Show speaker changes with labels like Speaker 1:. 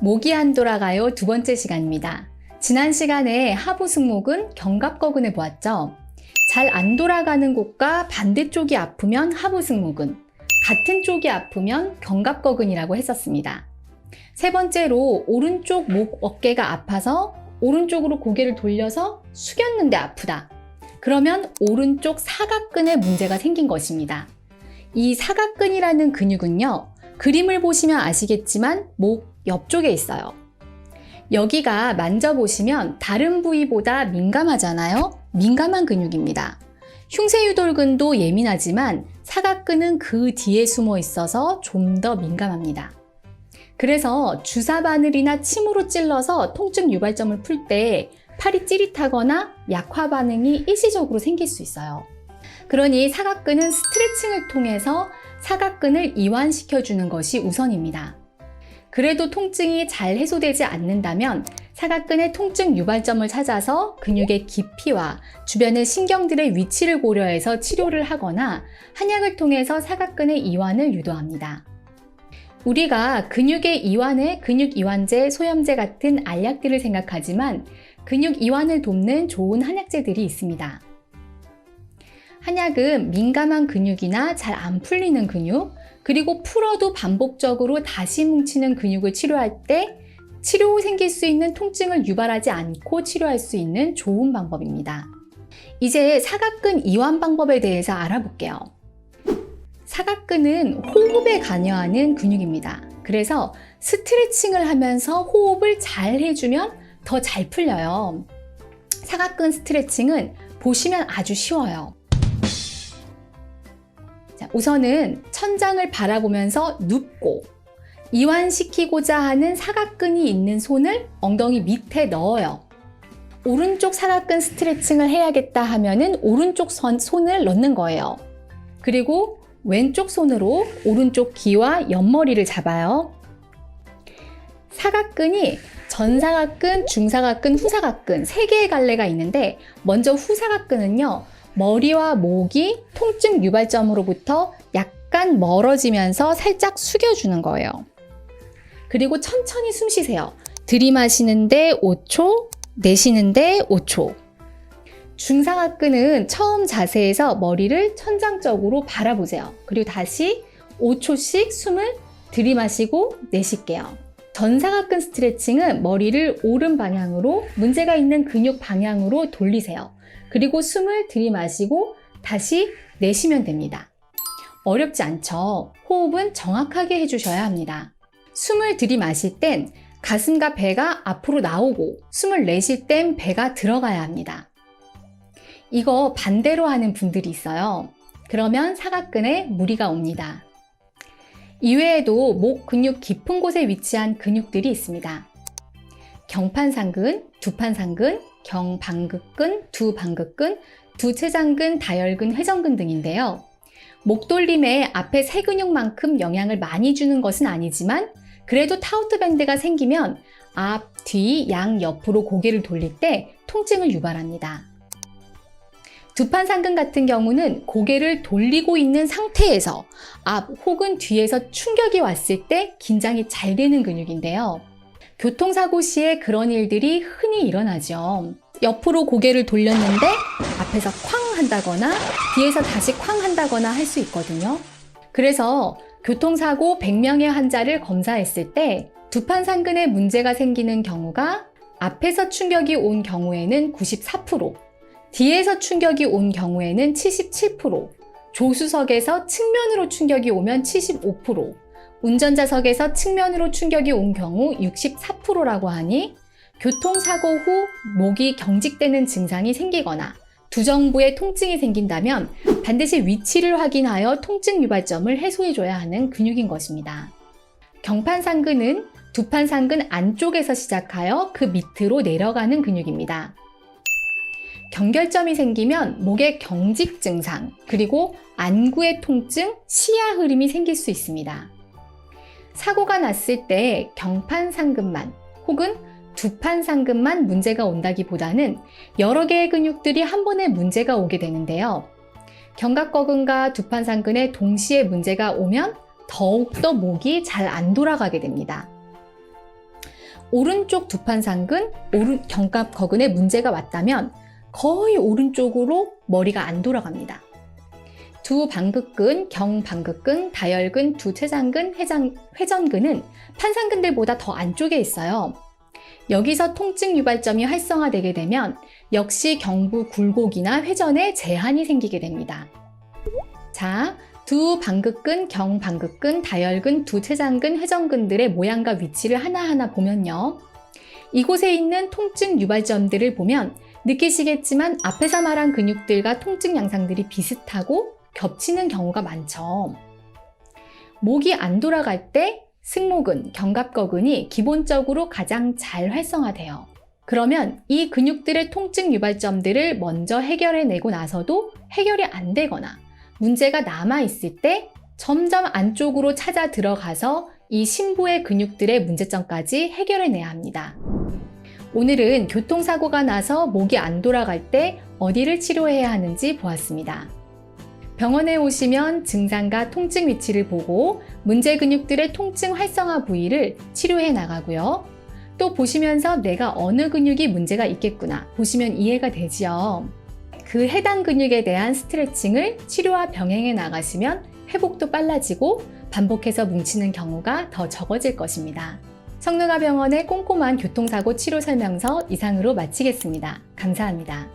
Speaker 1: 목이 안 돌아가요 두 번째 시간입니다. 지난 시간에 하부승모근, 견갑거근을 보았죠. 잘 안 돌아가는 곳과 반대쪽이 아프면 하부승모근, 같은 쪽이 아프면 견갑거근이라고 했었습니다. 세 번째로 오른쪽 목 어깨가 아파서 오른쪽으로 고개를 돌려서 숙였는데 아프다. 그러면 오른쪽 사각근에 문제가 생긴 것입니다. 이 사각근이라는 근육은요, 그림을 보시면 아시겠지만 목 옆쪽에 있어요. 여기가 만져보시면 다른 부위보다 민감하잖아요. 민감한 근육입니다. 흉쇄유돌근도 예민하지만 사각근은 그 뒤에 숨어 있어서 좀 더 민감합니다. 그래서 주사 바늘이나 침으로 찔러서 통증 유발점을 풀 때 팔이 찌릿하거나 약화 반응이 일시적으로 생길 수 있어요. 그러니 사각근은 스트레칭을 통해서 사각근을 이완시켜주는 것이 우선입니다. 그래도 통증이 잘 해소되지 않는다면 사각근의 통증 유발점을 찾아서 근육의 깊이와 주변의 신경들의 위치를 고려해서 치료를 하거나 한약을 통해서 사각근의 이완을 유도합니다. 우리가 근육의 이완에 근육 이완제, 소염제 같은 알약들을 생각하지만 근육 이완을 돕는 좋은 한약재들이 있습니다. 한약은 민감한 근육이나 잘 안 풀리는 근육, 그리고 풀어도 반복적으로 다시 뭉치는 근육을 치료할 때 치료 후 생길 수 있는 통증을 유발하지 않고 치료할 수 있는 좋은 방법입니다. 이제 사각근 이완 방법에 대해서 알아볼게요. 사각근은 호흡에 관여하는 근육입니다. 그래서 스트레칭을 하면서 호흡을 잘 해주면 더 잘 풀려요. 사각근 스트레칭은 보시면 아주 쉬워요. 자, 우선은 천장을 바라보면서 눕고 이완시키고자 하는 사각근이 있는 손을 엉덩이 밑에 넣어요. 오른쪽 사각근 스트레칭을 해야겠다 하면은 오른쪽 손을 넣는 거예요. 그리고 왼쪽 손으로 오른쪽 귀와 옆머리를 잡아요. 사각근이 전사각근, 중사각근, 후사각근 3개의 갈래가 있는데 먼저 후사각근은요. 머리와 목이 통증 유발점으로부터 약간 멀어지면서 살짝 숙여주는 거예요. 그리고 천천히 숨 쉬세요. 들이마시는데 5초, 내쉬는데 5초. 중사각근은 처음 자세에서 머리를 천장 쪽으로 바라보세요. 그리고 다시 5초씩 숨을 들이마시고 내쉴게요. 전사각근 스트레칭은 머리를 오른 방향으로 문제가 있는 근육 방향으로 돌리세요. 그리고 숨을 들이마시고 다시 내쉬면 됩니다. 어렵지 않죠? 호흡은 정확하게 해주셔야 합니다. 숨을 들이마실 땐 가슴과 배가 앞으로 나오고 숨을 내쉴 땐 배가 들어가야 합니다. 이거 반대로 하는 분들이 있어요. 그러면 사각근에 무리가 옵니다. 이외에도 목 근육 깊은 곳에 위치한 근육들이 있습니다. 경판상근, 두판상근, 경방극근, 두방극근, 두췌장근, 다혈근, 회전근 등인데요. 목 돌림에 앞에 세 근육만큼 영향을 많이 주는 것은 아니지만 그래도 타우트 밴드가 생기면 앞, 뒤, 양 옆으로 고개를 돌릴 때 통증을 유발합니다. 두판상근 같은 경우는 고개를 돌리고 있는 상태에서 앞 혹은 뒤에서 충격이 왔을 때 긴장이 잘 되는 근육인데요. 교통사고 시에 그런 일들이 흔히 일어나죠. 옆으로 고개를 돌렸는데 앞에서 쾅 한다거나 뒤에서 다시 쾅 한다거나 할 수 있거든요. 그래서 교통사고 100명의 환자를 검사했을 때 두판상근에 문제가 생기는 경우가 앞에서 충격이 온 경우에는 94%, 뒤에서 충격이 온 경우에는 77%, 조수석에서 측면으로 충격이 오면 75%, 운전자석에서 측면으로 충격이 온 경우 64%라고 하니 교통사고 후 목이 경직되는 증상이 생기거나 두정부에 통증이 생긴다면 반드시 위치를 확인하여 통증 유발점을 해소해줘야 하는 근육인 것입니다. 경판상근은 두판상근 안쪽에서 시작하여 그 밑으로 내려가는 근육입니다. 경결점이 생기면 목의 경직 증상, 그리고 안구의 통증, 시야 흐림이 생길 수 있습니다. 사고가 났을 때 경판상근만 혹은 두판상근만 문제가 온다기보다는 여러 개의 근육들이 한 번에 문제가 오게 되는데요. 견갑거근과 두판상근에 동시에 문제가 오면 더욱더 목이 잘 안 돌아가게 됩니다. 오른쪽 두판상근, 견갑거근에 문제가 왔다면 거의 오른쪽으로 머리가 안 돌아갑니다. 두 방극근, 경방극근, 다혈근, 두 췌장근, 회전근은 판상근들보다 더 안쪽에 있어요. 여기서 통증 유발점이 활성화되게 되면 역시 경부 굴곡이나 회전에 제한이 생기게 됩니다. 자, 두 방극근, 경방극근, 다혈근, 두 췌장근, 회전근들의 모양과 위치를 하나하나 보면요. 이곳에 있는 통증 유발점들을 보면 느끼시겠지만 앞에서 말한 근육들과 통증 양상들이 비슷하고 겹치는 경우가 많죠. 목이 안 돌아갈 때 승모근, 견갑거근이 기본적으로 가장 잘 활성화돼요. 그러면 이 근육들의 통증 유발점들을 먼저 해결해내고 나서도 해결이 안 되거나 문제가 남아있을 때 점점 안쪽으로 찾아 들어가서 이 심부의 근육들의 문제점까지 해결해내야 합니다. 오늘은 교통사고가 나서 목이 안 돌아갈 때 어디를 치료해야 하는지 보았습니다. 병원에 오시면 증상과 통증 위치를 보고 문제 근육들의 통증 활성화 부위를 치료해 나가고요. 또 보시면서 내가 어느 근육이 문제가 있겠구나 보시면 이해가 되지요. 그 해당 근육에 대한 스트레칭을 치료와 병행해 나가시면 회복도 빨라지고 반복해서 뭉치는 경우가 더 적어질 것입니다. 성능아병원의 꼼꼼한 교통사고 치료 설명서 이상으로 마치겠습니다. 감사합니다.